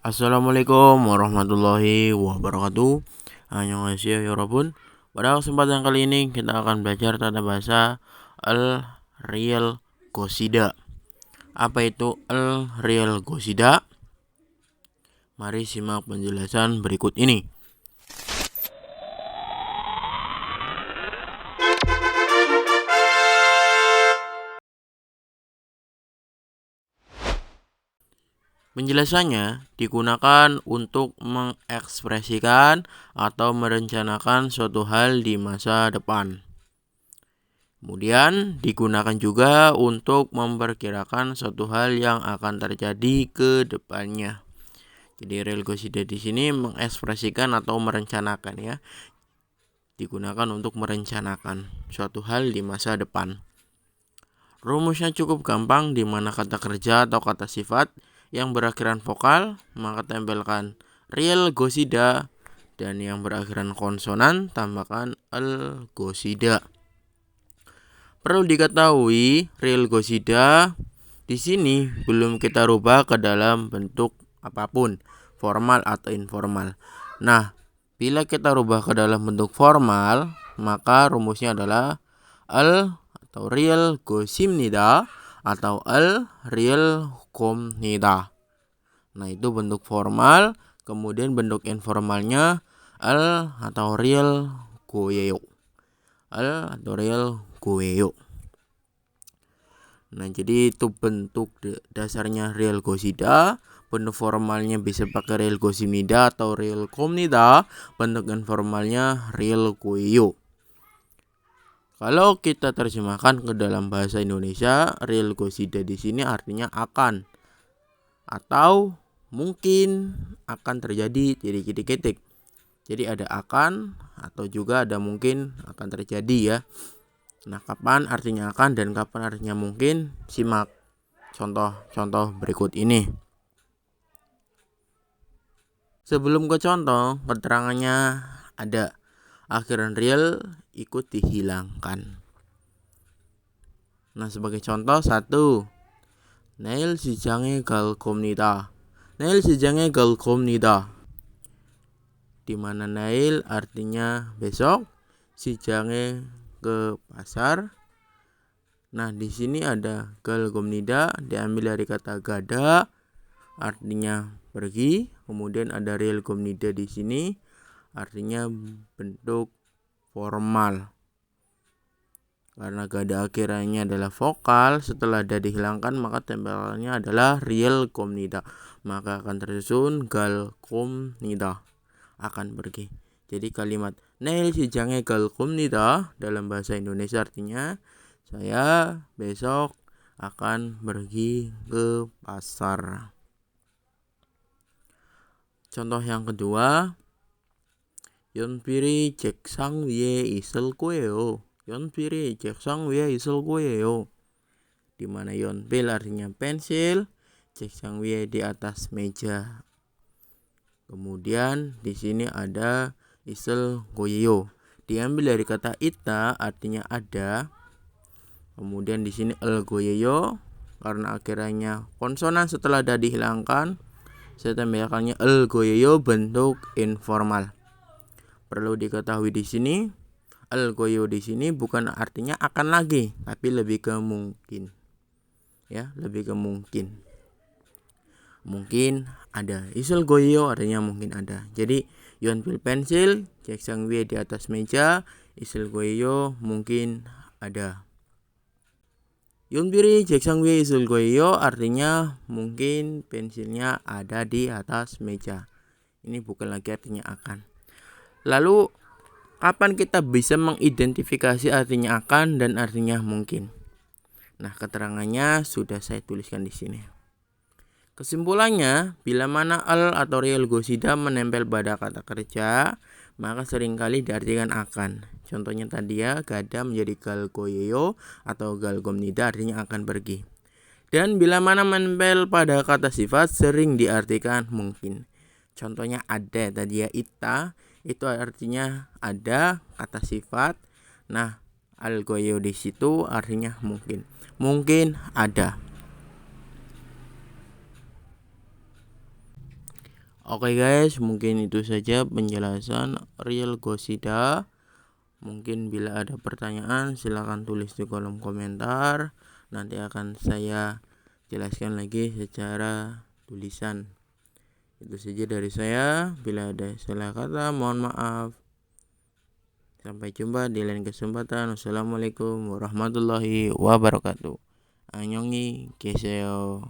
Assalamualaikum warahmatullahi wabarakatuh. Annyeonghaseyo yorobun. Pada kesempatan kali ini kita akan belajar tata bahasa al-real gosida. Apa itu al-real gosida? Mari simak penjelasan berikut ini. Penjelasannya digunakan untuk mengekspresikan atau merencanakan suatu hal di masa depan. Kemudian digunakan juga untuk memperkirakan suatu hal yang akan terjadi ke depannya. Jadi real gosida di sini mengekspresikan atau merencanakan ya. Digunakan untuk merencanakan suatu hal di masa depan. Rumusnya cukup gampang, di mana kata kerja atau kata sifat yang berakhiran vokal maka tempelkan real gosida, dan yang berakhiran konsonan tambahkan al gosida. Perlu diketahui real gosida di sini belum kita rubah ke dalam bentuk apapun, formal atau informal. Nah, bila kita rubah ke dalam bentuk formal, maka rumusnya adalah al atau real gosimnida atau al real komnida. Nah, itu bentuk formal. Kemudian bentuk informalnya al atau real goyeyo. Al atau real goyeyo. Nah, jadi itu bentuk dasarnya real gosida. Bentuk formalnya bisa pakai real gosimnida atau real komnida. Bentuk informalnya real goyeyo. Kalau kita terjemahkan ke dalam bahasa Indonesia, real gosida di sini artinya akan atau mungkin akan terjadi titik-titik. Jadi ada akan atau juga ada mungkin akan terjadi ya. Nah, kapan artinya akan dan kapan artinya mungkin? Simak contoh-contoh berikut ini. Sebelum ke contoh, keterangannya ada. Akhiran real ikut dihilangkan. Nah, sebagai contoh 1. 내일 시장에 갈 겁니다. 내일 시장에 갈 겁니다. Di mana nail artinya besok, 시장에 ke pasar. Nah, di sini ada gal 겁니다 diambil dari kata gada, artinya pergi. Kemudian ada real 겁니다 di sini, artinya bentuk formal. Karena gada akhirannya adalah vokal, setelah da dihilangkan maka tempelannya adalah real komnida. Maka akan tersusun gal komnida, akan pergi. Jadi kalimat neil sijange gal komnida dalam bahasa Indonesia artinya saya besok akan pergi ke pasar. Contoh yang kedua, 연필이 책상 위에 있을 거예요. 연필이 책상 위에 있을 거예요. Di mana 연필 artinya pensil, 책상 위에 di atas meja. Kemudian di sini ada 있을 거예요. Diambil dari kata ita artinya ada. Kemudian di sini el 거예요 karena akhirannya konsonan setelah da dihilangkan, saya tambahkannya el 거예요 bentuk informal. Perlu diketahui di sini al goyo di sini bukan artinya akan lagi, tapi lebih ke mungkin. Ya, lebih ke mungkin. Mungkin ada. Isul goyo artinya mungkin ada. Jadi 연필 pensil, 책상 위에 di atas meja, isul goyo mungkin ada. 연필이 책상 위에 있을 거예요 artinya mungkin pensilnya ada di atas meja. Ini bukan lagi artinya akan. Lalu kapan kita bisa mengidentifikasi artinya akan dan artinya mungkin? Nah, keterangannya sudah saya tuliskan di sini. Kesimpulannya, bila mana al atau real gosida menempel pada kata kerja, maka seringkali diartikan akan. Contohnya tadi ya, gada menjadi gal goyeyo atau gal gomnida artinya akan pergi. Dan bila mana menempel pada kata sifat sering diartikan mungkin. Contohnya ada tadi ya, ita itu artinya ada, kata sifat. Nah, al goyo di situ artinya mungkin. Mungkin ada. Oke guys, mungkin itu saja penjelasan real Gosida. Mungkin bila ada pertanyaan silahkan tulis di kolom komentar. Nanti akan saya jelaskan lagi secara tulisan. Itu saja dari saya. Bila ada salah kata mohon maaf. Sampai jumpa di lain kesempatan. Wassalamualaikum warahmatullahi wabarakatuh. Annyeonghi keseyo.